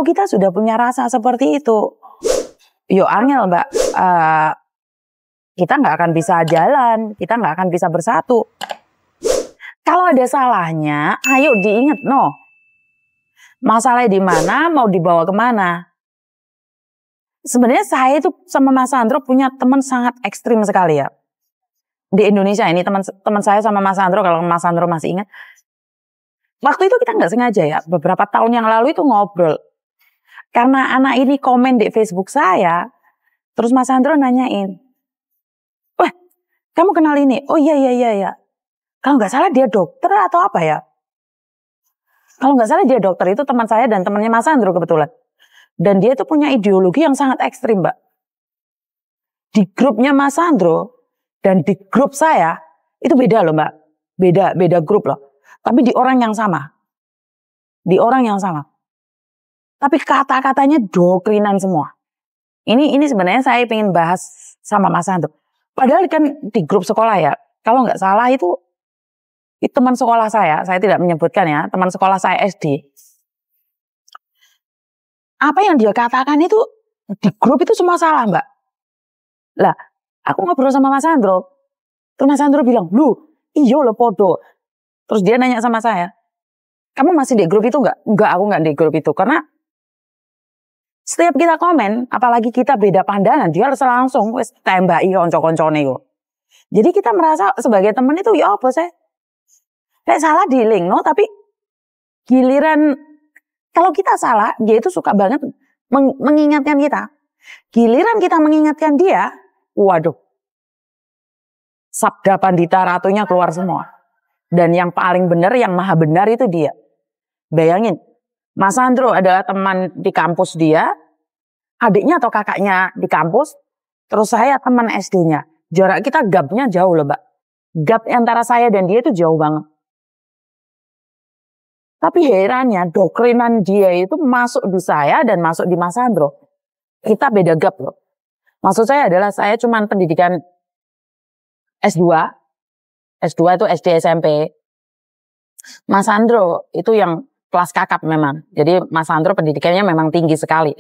kita sudah punya rasa seperti itu, yo angel Mbak, kita nggak akan bisa jalan, kita nggak akan bisa bersatu. Kalau ada salahnya, ayo diingat no. Masalahnya di mana, mau dibawa kemana. Sebenarnya saya itu sama Mas Sandro punya teman sangat ekstrim sekali ya. Di Indonesia ini teman saya sama Mas Sandro, kalau Mas Sandro masih ingat. Waktu itu kita nggak sengaja ya, beberapa tahun yang lalu itu ngobrol. Karena anak ini komen di Facebook saya, terus Mas Sandro nanyain, wah kamu kenal ini? Oh iya. Kalau nggak salah dia dokter atau apa ya? Kalau nggak salah dia dokter, itu teman saya dan temannya Mas Sandro kebetulan. Dan dia itu punya ideologi yang sangat ekstrim Mbak. Di grupnya Mas Sandro dan di grup saya, itu beda loh Mbak. Beda grup loh. Tapi di orang yang sama. Di orang yang sama. Tapi kata-katanya doktrinan semua. Ini sebenarnya saya ingin bahas sama Mas Sandro. Padahal kan di grup sekolah ya. Kalau nggak salah itu teman sekolah saya tidak menyebutkan ya, teman sekolah saya SD. Apa yang dia katakan itu di grup itu semua salah Mbak. Lah, aku ngobrol sama Mas Sandro. Terus Mas Sandro bilang, iyo lo podo. Terus dia nanya sama saya, kamu masih di grup itu enggak? Enggak, aku enggak di grup itu. Karena setiap kita komen, apalagi kita beda pandangan, dia harus langsung wis tembaki konco-koncone yo. Jadi kita merasa sebagai teman itu ya apa sih? Kayak salah di link, no? Tapi giliran kalau kita salah, dia itu suka banget mengingatkan kita. Giliran kita mengingatkan dia, waduh. Sabda Pandita Ratunya keluar semua. Dan yang paling benar, yang maha benar itu dia. Bayangin, Mas Sandro adalah teman di kampus dia, adiknya atau kakaknya di kampus, terus saya teman SD-nya. Jarak kita gapnya jauh loh Mbak. Gap antara saya dan dia itu jauh banget. Tapi herannya doktrinan dia itu masuk di saya dan masuk di Mas Sandro. Kita beda gap loh. Maksud saya adalah saya cuma pendidikan S2 itu SD SMP. Mas Sandro itu yang kelas kakap memang. Jadi Mas Sandro pendidikannya memang tinggi sekali.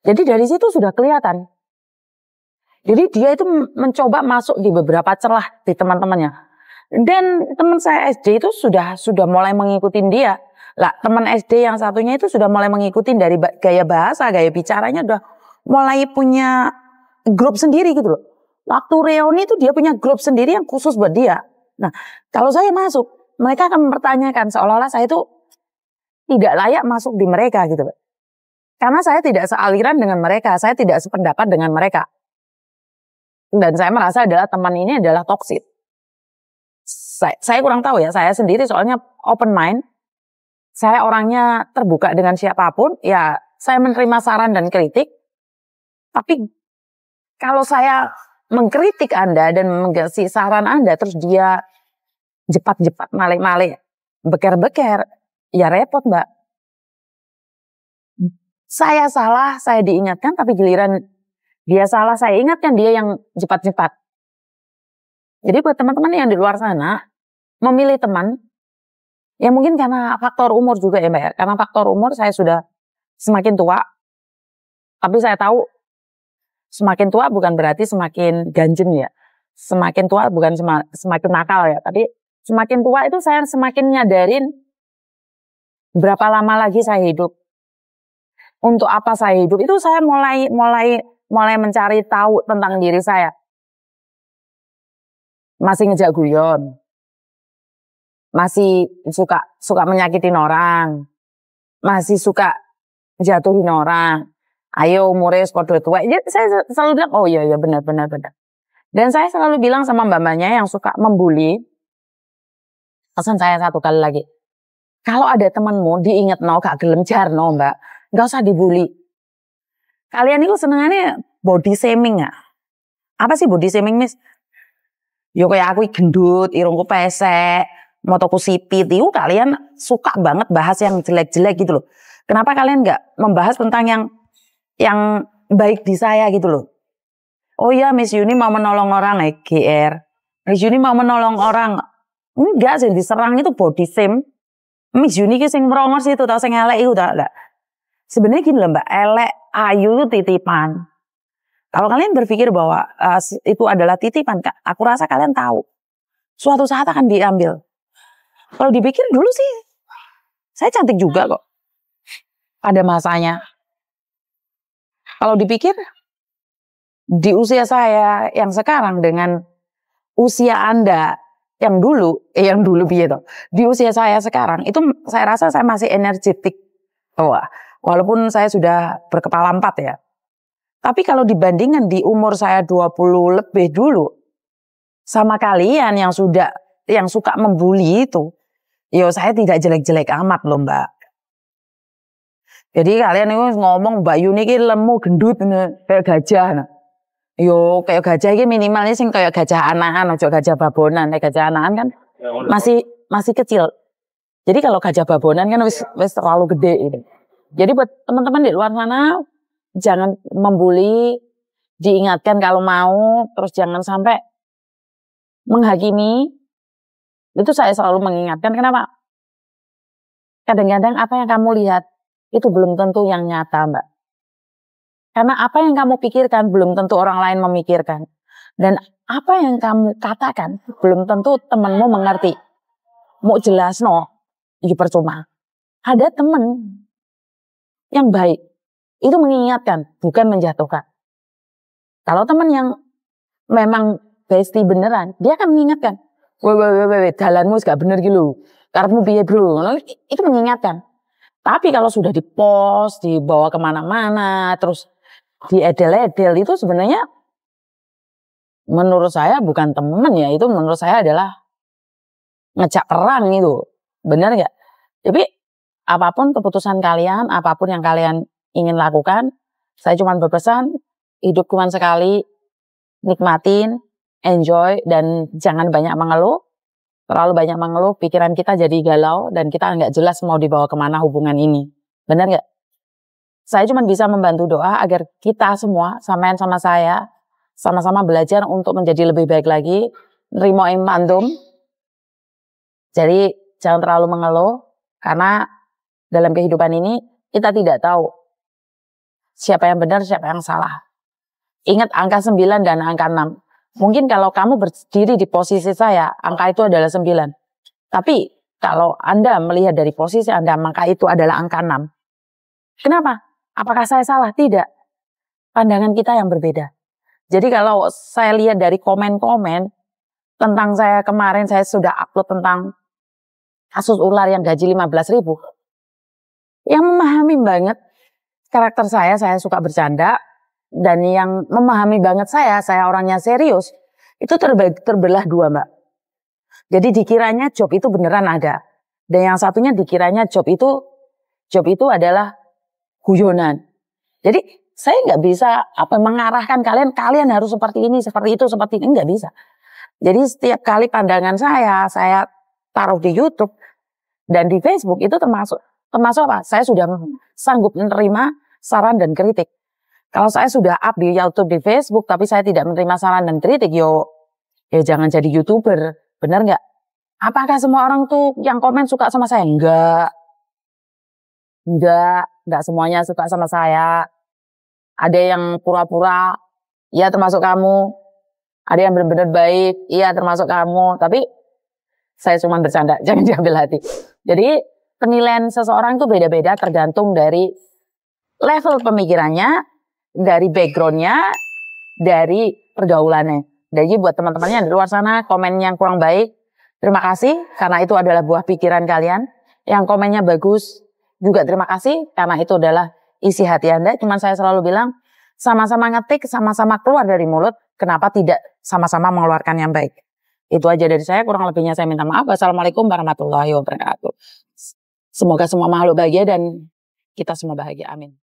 Jadi dari situ sudah kelihatan. Jadi dia itu mencoba masuk di beberapa celah di teman-temannya. Dan teman saya SD itu sudah mulai mengikuti dia. Lah teman SD yang satunya itu sudah mulai mengikuti dari gaya bahasa, gaya bicaranya udah mulai punya grup sendiri gitu loh. Waktu reuni itu dia punya grup sendiri yang khusus buat dia. Nah, kalau saya masuk, mereka akan mempertanyakan seolah-olah saya itu tidak layak masuk di mereka gitu. Karena saya tidak sealiran dengan mereka, saya tidak sependapat dengan mereka. Dan saya merasa adalah teman ini adalah toksik. Saya kurang tahu ya, saya sendiri soalnya open mind. Saya orangnya terbuka dengan siapapun, ya saya menerima saran dan kritik. Tapi kalau saya mengkritik Anda dan mengasih saran Anda, terus dia jepat-jepat, malik-malik, beker-beker, ya repot Mbak. Saya salah, saya diingatkan, tapi giliran dia salah, saya ingatkan dia yang cepat-cepat. Jadi buat teman-teman yang di luar sana, memilih teman, ya mungkin karena faktor umur juga ya Mbak ya. Karena faktor umur saya sudah semakin tua, tapi saya tahu semakin tua bukan berarti semakin ganjen ya. Semakin tua bukan semakin nakal ya, tapi semakin tua itu saya semakin nyadarin berapa lama lagi saya hidup. Untuk apa saya hidup itu saya mulai mencari tahu tentang diri saya. Masih ngejak guyon. Masih suka menyakitin orang. Masih suka jatuhin orang. Ayo umurnya podo tua. Saya selalu bilang, oh iya benar. Dan saya selalu bilang sama mbak-mbaknya yang suka membuli, pesan saya satu kali lagi. Kalau ada temanmu diinget gak gelem jarno mbak, gak usah dibully. Kalian itu senengannya body shaming ya. Apa sih body shaming Miss? Yo kayak aku gendut, irungku pesek, motoku sipit, itu kalian suka banget bahas yang jelek-jelek gitu loh. Kenapa kalian gak membahas tentang yang baik di saya gitu loh. Oh iya Miss Yuni mau menolong orang GR. Miss Yuni mau menolong orang. Enggak sih diserang itu body shame. Miss Yuni ki sing merongos itu tau sing elek itu tak. Sebenarnya gini loh Mbak, elek, ayu itu titipan. Kalau kalian berpikir bahwa itu adalah titipan, aku rasa kalian tahu. Suatu saat akan diambil. Kalau dipikir dulu sih, saya cantik juga kok. Pada masanya. Kalau dipikir, di usia saya yang sekarang dengan usia Anda yang dulu gitu. Di usia saya sekarang itu saya rasa saya masih energetik. Walaupun saya sudah berkepala 4 ya. Tapi kalau dibandingkan di umur saya 20 lebih dulu sama kalian yang suka membuli itu, yo saya tidak jelek-jelek amat loh Mbak. Jadi kalian itu ngomong Mbak Yuni ini lemu gendut kayak gajah. Yo kayak gajah ini minimalnya sing kayak gajah anakan, ojo gajah babonan. Gajah anakan kan masih kecil. Jadi kalau gajah babonan kan wis terlalu gede gitu. Jadi buat teman-teman di luar sana jangan membuli, diingatkan kalau mau, terus jangan sampai menghakimi. Itu saya selalu mengingatkan. Kenapa? Kadang-kadang apa yang kamu lihat itu belum tentu yang nyata, Mbak. Karena apa yang kamu pikirkan belum tentu orang lain memikirkan. Dan apa yang kamu katakan belum tentu temanmu mengerti. Mau jelas itu percuma. Ada teman yang baik, itu mengingatkan, bukan menjatuhkan. Kalau teman yang memang bestie beneran, dia akan mengingatkan. Weh, jalanmu gak bener gitu. Karepmu piye bro, itu mengingatkan. Tapi kalau sudah dipost, dibawa kemana-mana, terus diedel-edel, itu sebenarnya menurut saya bukan teman ya, itu menurut saya adalah ngejak perang itu. Benar gak? Jadi apapun keputusan kalian, apapun yang kalian ingin lakukan, saya cuma berpesan, hidup cuma sekali, nikmatin, enjoy, dan jangan banyak mengeluh. Terlalu banyak mengeluh, pikiran kita jadi galau, dan kita nggak jelas mau dibawa kemana hubungan ini. Benar nggak? Saya cuma bisa membantu doa agar kita semua, sampean sama saya, sama-sama belajar untuk menjadi lebih baik lagi, nerimo mantum. Jadi jangan terlalu mengeluh, karena dalam kehidupan ini kita tidak tahu siapa yang benar, siapa yang salah. Ingat angka 9 dan angka 6. Mungkin kalau kamu berdiri di posisi saya, angka itu adalah 9. Tapi kalau Anda melihat dari posisi Anda, maka itu adalah angka 6. Kenapa? Apakah saya salah? Tidak. Pandangan kita yang berbeda. Jadi kalau saya lihat dari komen-komen tentang saya kemarin, saya sudah upload tentang kasus ular yang gaji 15.000. Yang memahami banget karakter saya suka bercanda. Dan yang memahami banget saya orangnya serius, itu terbelah 2 Mbak. Jadi dikiranya job itu beneran ada. Dan yang satunya dikiranya job itu adalah guyonan. Jadi saya nggak bisa mengarahkan kalian harus seperti ini, seperti itu, seperti ini, nggak bisa. Jadi setiap kali pandangan saya taruh di YouTube dan di Facebook itu termasuk apa? Saya sudah sanggup menerima saran dan kritik. Kalau saya sudah up di YouTube, di Facebook, tapi saya tidak menerima saran dan kritik, ya jangan jadi YouTuber. Benar nggak? Apakah semua orang tuh yang komen suka sama saya? Enggak semuanya suka sama saya. Ada yang pura-pura, ya termasuk kamu. Ada yang benar-benar baik, iya termasuk kamu. Tapi saya cuma bercanda, jangan diambil hati. Jadi penilaian seseorang itu beda-beda tergantung dari level pemikirannya, dari backgroundnya, dari pergaulannya. Jadi buat teman-temannya di luar sana komen yang kurang baik, terima kasih karena itu adalah buah pikiran kalian. Yang komennya bagus juga terima kasih karena itu adalah isi hati Anda. Cuman saya selalu bilang sama-sama ngetik, sama-sama keluar dari mulut, kenapa tidak sama-sama mengeluarkan yang baik. Itu aja dari saya, kurang lebihnya saya minta maaf. Wassalamualaikum warahmatullahi wabarakatuh. Semoga semua makhluk bahagia dan kita semua bahagia. Amin.